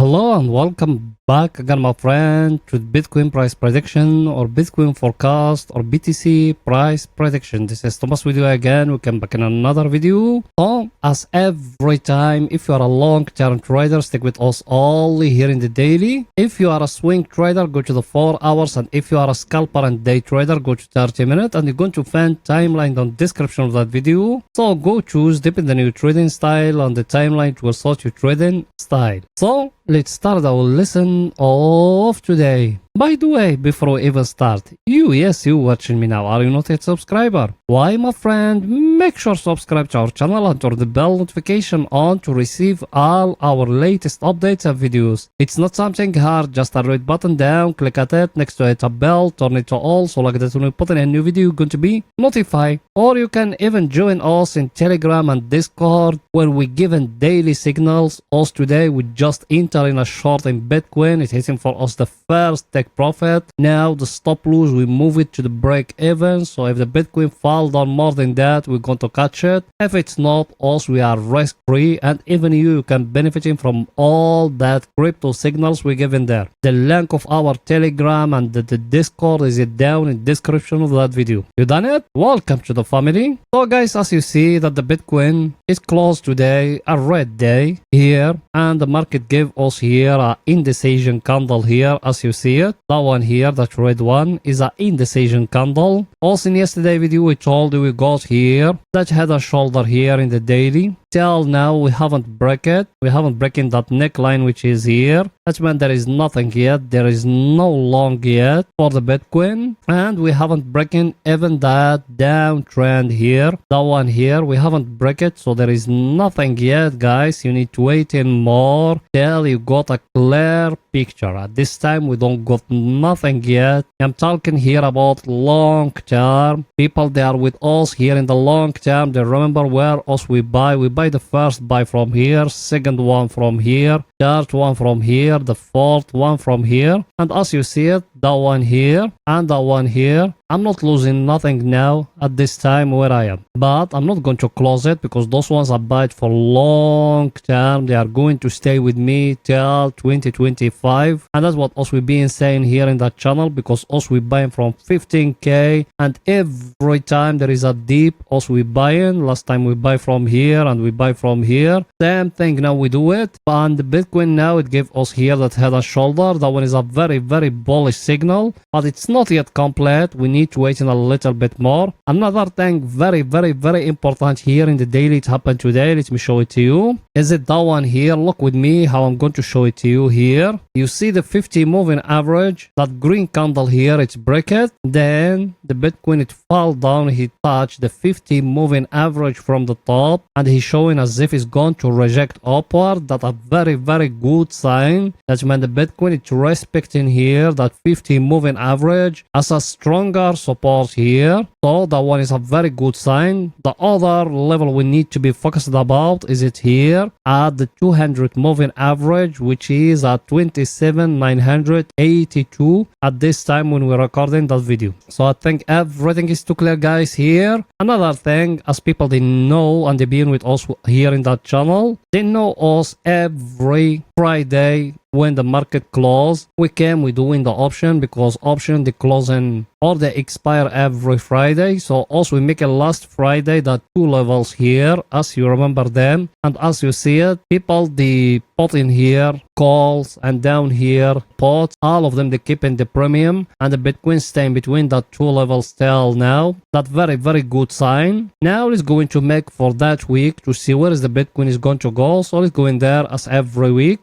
Hello and welcome back again, my friend, to Bitcoin price prediction or Bitcoin forecast or BTC price prediction. This is Thomas with you again. We come back in another video. So, as every time, if you are a long-term trader, stick with us only here in the daily. If you are a swing trader, go to the 4 hours, and if you are a scalper and day trader, go to 30 minutes, and you're going to find timeline on the description of that video. So go choose depending on your trading style on the timeline to suit your trading style. So let's start our lesson of today. By the way, before we even start, you watching me now, are you not yet subscriber? Why, my friend, make sure to subscribe to our channel and turn the bell notification on to receive all our latest updates and videos. It's not something hard, just a red button down, click at it, next to it a bell, turn it to all, so like that when we put in a new video, you're going to be notified. Or you can even join us in Telegram and Discord, where we given daily signals. Us today, we just enter in a short in Bitcoin, it's hitting for us the first take profit. Now the stop loss, we move it to the break even, so if the Bitcoin fall down more than that, we're going to catch it. If it's not, us, we are risk free, and even you can benefiting from all that crypto signals we given there. The link of our Telegram and the Discord is down in the description of that video. You done it? Welcome to the family. So guys, as you see that the Bitcoin is closed today, a red day here, and the market gave us here a indecision candle here, as you see it. That one here, that red one, is an indecision candle. Also in yesterday video we told you we got here that head and shoulder here in the daily. Till now we haven't break it. We haven't breaking that neckline which is here. That means there is nothing yet. There is no long yet for the Bitcoin, and we haven't breaking even that downtrend here. That one here, we haven't break it, so there is nothing yet, guys. You need to wait in more till you got a clear picture. At this time we don't got nothing yet. I'm talking here about long term people. They are with us here in the long term. They remember where us we buy the first buy from here, second one from here, third one from here, the fourth one from here, and as you see it, that one here and that one here. I'm not losing nothing now at this time where I am, but I'm not going to close it because those ones are bought for long term. They are going to stay with me till 2025, and that's what us we been saying here in that channel, because us we buying from 15k, and every time there is a dip, us we buying. Last time we buy from here and we buy from here. Same thing now we do it, and the Bitcoin now it gave us here that head and shoulder. That one is a very bullish signal, but it's not yet complete. We need to wait in a little bit more. Another thing very important here in the daily, it happened today. Let me show it to you. Is it that one here? Look with me how I'm going to show it to you here. You see the 50 moving average, that green candle here, it's break it, then the Bitcoin it fall down, he touched the 50 moving average from the top, and he's showing as if it's going to reject upward. That's a very good sign. That means the Bitcoin it's respecting here that 50 moving average as a stronger support here, so that one is a very good sign. The other level we need to be focused about is it here at the 200 moving average, which is at 27,982 at this time when we're recording that video. So I think everything is too clear, guys. Here another thing, as people they know and they been with us here in that channel, they know us every Friday when the market close, we doing the option, because option they closing or they expire every Friday. So also we make a last Friday that 2 levels here, as you remember them, and as you see it, people they put in here calls, and down here pots, all of them they keep in the premium, and the Bitcoin staying between that 2 levels till now. That very good sign. Now it's going to make for that week to see where is the Bitcoin is going to go. So it's going there as every week.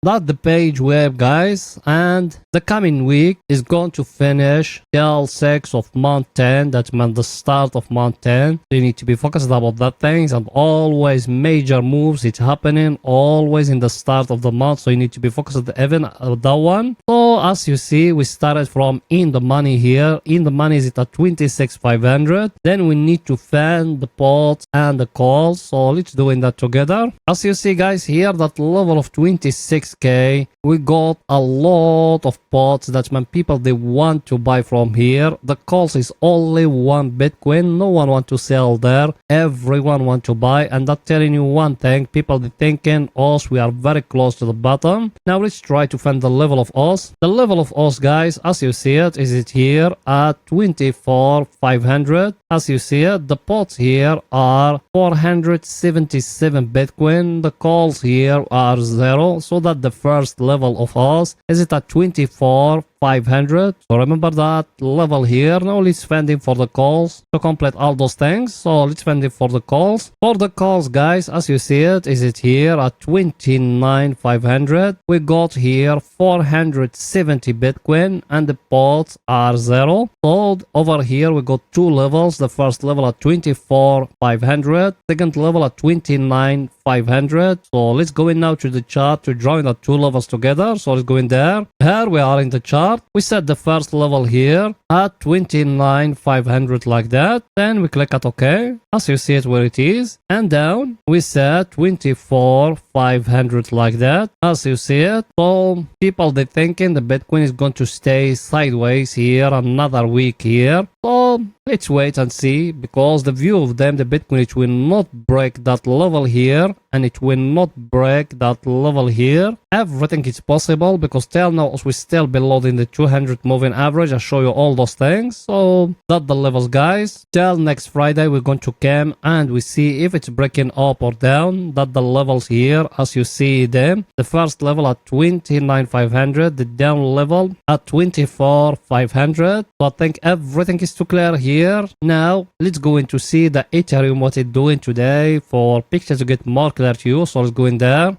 That's the page web, guys, and the coming week is going to finish till 6 of month 10. That means the start of month 10. You need to be focused about that things, and always major moves it's happening always in the start of the month, so you need to be focused at even that one. So as you see, we started from in the money here. In the money is it at 26,500. Then we need to find the pots and the calls, so let's doing that together. As you see, guys, here that level of 26 6k. We got a lot of pots that man people they want to buy from here. The cost is only 1 Bitcoin. No one want to sell there. Everyone want to buy, and that's telling you one thing. People they thinking us we are very close to the bottom. Now let's try to find the level of us. The level of us, guys, as you see it, is it here at 24,500. As you see it, the pots here are 477 Bitcoin. The calls here are 0, so that the first level of us is it at 24,500. So remember that level here. Now let's find it for the calls to complete all those things. So let's find it for the calls. For the calls, guys, as you see it, is it here at 29,500. We got here 470 Bitcoin and the pots are 0. So over here we got two levels. The first level at 24,500, second level at 29,500. So let's go in now to the chart to join the two levels together. So let's go in there. Here we are in the chart. We set the first level here at 29,500 like that. Then we click at OK. As you see it where it is. And down we set 24,500 like that. As you see it. So people they thinking the Bitcoin is going to stay sideways here another week here. So let's wait and see, because the view of them, the Bitcoin, it will not break that level here and it will not break that level here. Everything is possible because till now we're still below in the 200 moving average. I'll show you all those things. So that's the levels, guys. Till next Friday we're going to come and we see if it's breaking up or down. That's the levels here as you see them. The first level at 29,500, the down level at 24,500. So I think everything is too clear here. Now let's go in to see the Ethereum what it's doing today for pictures to get more clear to you. So let's go in there.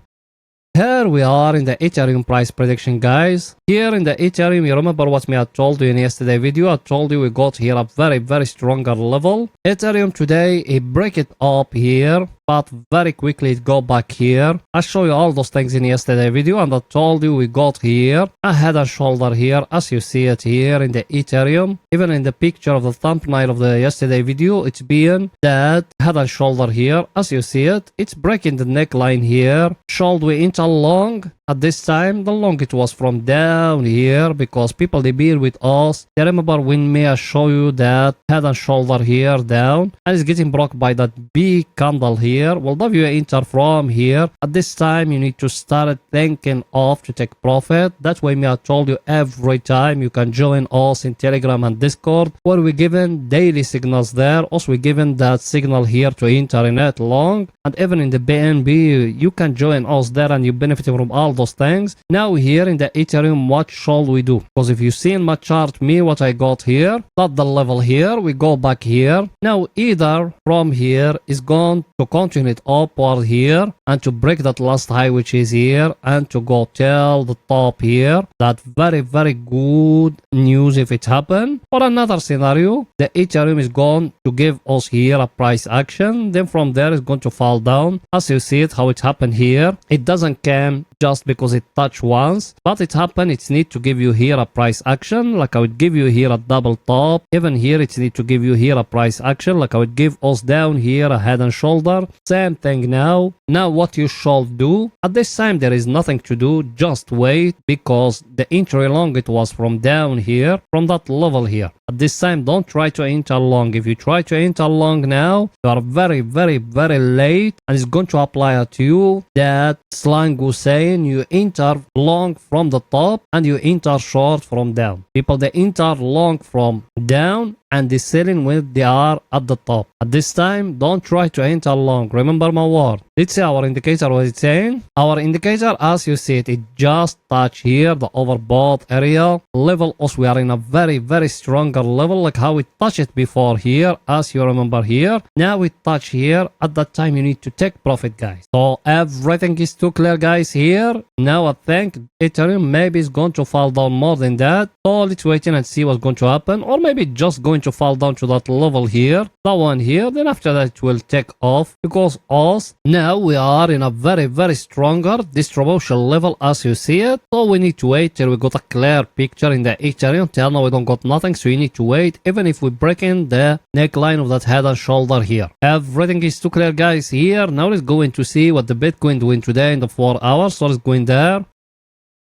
Here we are in the Ethereum price prediction, guys. Here in the Ethereum, you remember what I told you in yesterday video. I told you we got here a very stronger level. Ethereum today, it break it up here, but very quickly it go back here. I show you all those things in yesterday video, and I told you we got here a head and shoulder here as you see it here in the Ethereum. Even in the picture of the thumbnail of the yesterday video, it's being that head and shoulder here as you see it. It's breaking the neckline here. Should we enter long? At this time, the long it was from down here because people they been with us. They remember when me I show you that head and shoulder here down and it's getting broke by that big candle here. Well, if you enter from here, at this time you need to start thinking of to take profit. That's why me I told you every time you can join us in Telegram and Discord where we given daily signals there. Also we given that signal here to enter in it long, and even in the BNB you can join us there and you benefit from all those things. Now here in the Ethereum, what shall we do? Because if you see in my chart me what I got here, not the level here, we go back here. Now either from here is going to continue it upward here and to break that last high which is here and to go till the top here. That very good news if it happen. For another scenario, the Ethereum is going to give us here a price action, then from there is going to fall down. As you see it how it happened here, it doesn't come just because it touched once, but it happened. It need to give you here a price action like I would give you here a double top. Even here it need to give you here a price action like I would give us down here a head and shoulder. Same thing now. Now what you should do at this time, there is nothing to do, just wait, because the entry long it was from down here, from that level here. At this time don't try to enter long. If you try to enter long now, you are very late, and it's going to apply to you that slang was saying you enter long from the top and you enter short from down. People they enter long from down and they selling when they are at the top. At this time, don't try to enter long. Remember my word. Let's see our indicator what it's saying. Our indicator, as you see it, it just touch here the overbought area level. Also, we are in a very stronger level like how we touched it before here, as you remember here. Now we touch here. At that time, you need to take profit, guys. So everything is too clear, guys. Here now, I think Ethereum maybe is going to fall down more than that. So let's wait in and see what's going to happen, or maybe just going to fall down to that level here, that one here. Then after that it will take off, because us now we are in a very stronger distribution level as you see it. So we need to wait till we got a clear picture in the Ethereum. Till now we don't got nothing, so you need to wait even if we break in the neckline of that head and shoulder here. Everything is too clear, guys. Here now let's go in to see what the Bitcoin doing today in the 4 hours. So let's go in there.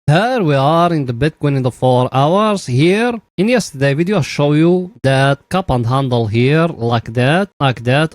Here we are in the Bitcoin in the 4 hours. Here in yesterday video I show you that cup and handle here like that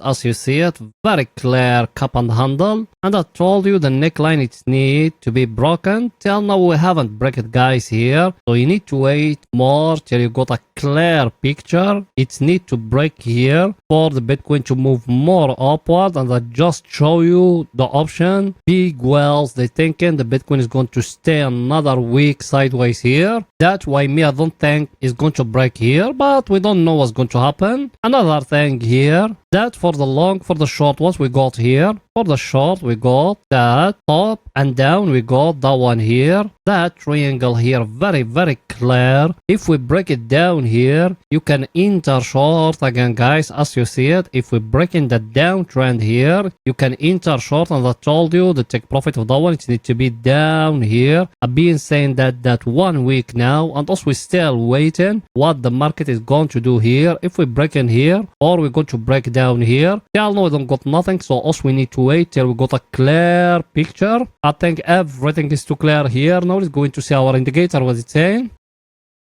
as you see it, very clear cup and handle, and I told you the neckline it need to be broken. Till now we haven't break it guys here, so you need to wait more till you got a clear picture. It need to break here for the Bitcoin to move more upward, and I just show you the option. Big whales they thinking the Bitcoin is going to stay another week sideways here. That's why me I don't think it's going to break here, but we don't know what's going to happen. Another thing here, that for the long, for the short what we got here, for the short we got that top and down, we got that one here, that triangle here, very clear. If we break it down here, you can enter short again guys as you see it. If we break in the downtrend here, you can enter short, and I told you the take profit of that one it needs to be down here. I've been saying that 1 week now, and also we still waiting what the market is going to do here. If we break in here or we're going to break down here, till now we don't got nothing, so also we need to wait till we got a clear picture. I think everything is too clear here. Now it's going to see our indicator what it's saying.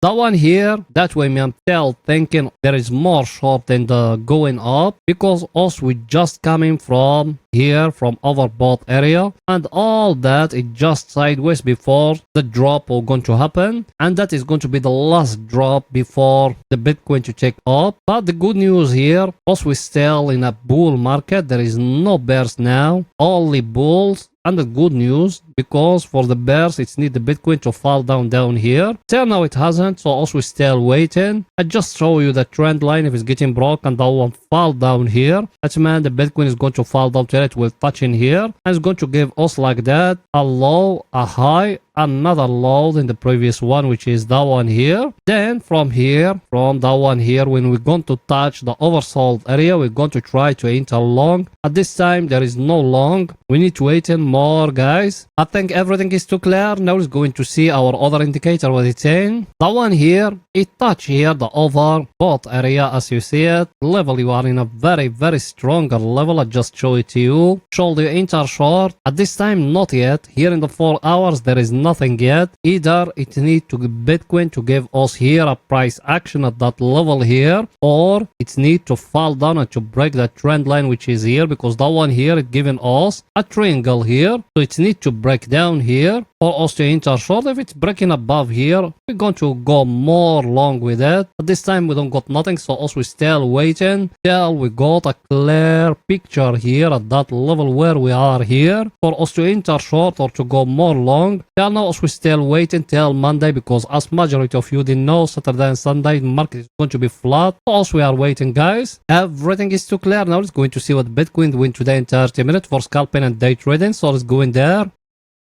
That one here, that way me I'm still thinking there is more short than the going up, because also we just coming from here from overbought area, and all that is just sideways before the drop will going to happen, and that is going to be the last drop before the Bitcoin to take up. But the good news here, also we still in a bull market. There is no bears now, only bulls. And the good news, because for the bears it's need the Bitcoin to fall down here. Till now it hasn't, so also we still waiting. I just show you the trend line. If it's getting broken, that one fall down here, that means the Bitcoin is going to fall down till it will touch in here, and it's going to give us like that a low, a high, another low in the previous one, which is that one here. Then from here, from that one here, when we're going to touch the oversold area, we're going to try to enter long. At this time there is no long, we need to wait in more guys. I think everything is too clear. Now we're going to see our other indicator what it's saying. That one here, it touch here the overbought area as you see it. Level, you are in a very stronger level. I just show it to you. Should you enter short? At this time not yet. Here in the 4 hours there is nothing yet. Either it need to Bitcoin to give us here a price action at that level here, or it need to fall down and to break the trend line which is here, because that one here it giving us a triangle here, so it need to break down here for us to enter short. If it's breaking above here, we're going to go more long with it. At this time we don't got nothing, so also we still waiting till we got a clear picture here at that level where we are here for us to enter short or to go more long. Till now also we still waiting till Monday, because as majority of you didn't know, Saturday and Sunday the market is going to be flat. Also we are waiting guys. Everything is too clear. Now let's going to see what Bitcoin win today in 30 minutes for scalping and day trading. So let's go in there.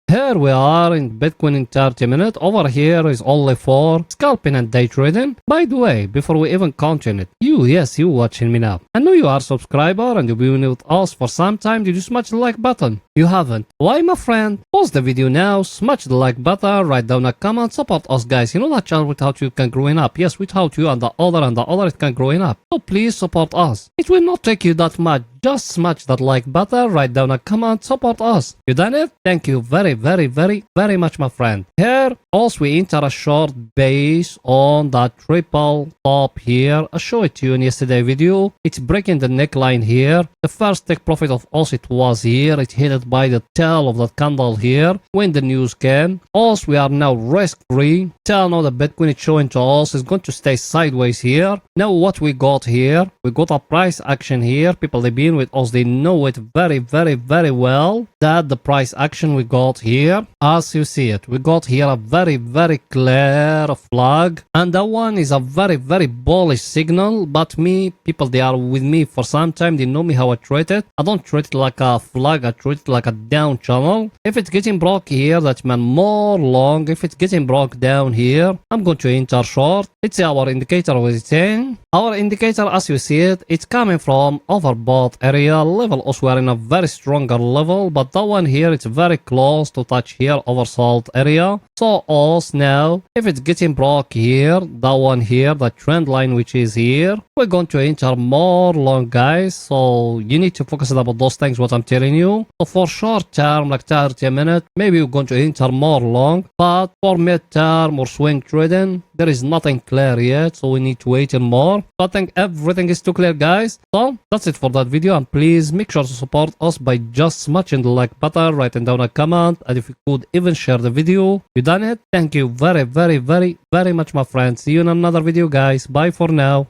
Here we are in Bitcoin in 30 minutes. Over here is only for scalping and day trading. By the way, before we even continue, you watching me now, I know you are a subscriber and you've been with us for some time. Did you smash the like button? You haven't? Why, my friend? Pause the video now, smash the like button, write down a comment, support us guys. You know that channel without you can growing up. Yes, without you and the other it can growing up. So please support us. It will not take you that much. Just smash that like button, write down a comment, support us. You done it? Thank you very much, my friend. Here also we enter a short base on that triple top here. I showed it to you in yesterday video. It's breaking the neckline here. The first take profit of us it was here. It hit it by the tail of that candle here when the news came. Also we are now risk free. Till now the Bitcoin is showing to us is going to stay sideways here. Now what we got here, we got a price action here. People they've been with us, they know it very well that the price action we got here, as you see it, we got here a very clear flag, and that one is a very bullish signal. But me, people they are with me for some time, they know me how I treat it. I don't treat it like a flag, I treat it like a down channel. If it's getting broke here, that means more long. If it's getting broke down here, I'm going to enter short. It's our indicator what it's saying. Our indicator as you see it, it's coming from overbought area level. Also, we are in a very stronger level, but that one here, it's very close to touch here oversold area. So also now, if it's getting broke here, that one here, the trend line which is here, we're going to enter more long, guys. So you need to focus about those things what I'm telling you. So for short term, like 30 minutes, maybe we're going to enter more long, but for mid term or swing trading, there is nothing clear yet, so we need to wait more. So I think everything is too clear, guys. So that's it for that video, and please make sure to support us by just smashing the like button, writing down a comment, and if you could even share the video. You done it? Thank you very much, my friends. See you in another video, guys. Bye for now.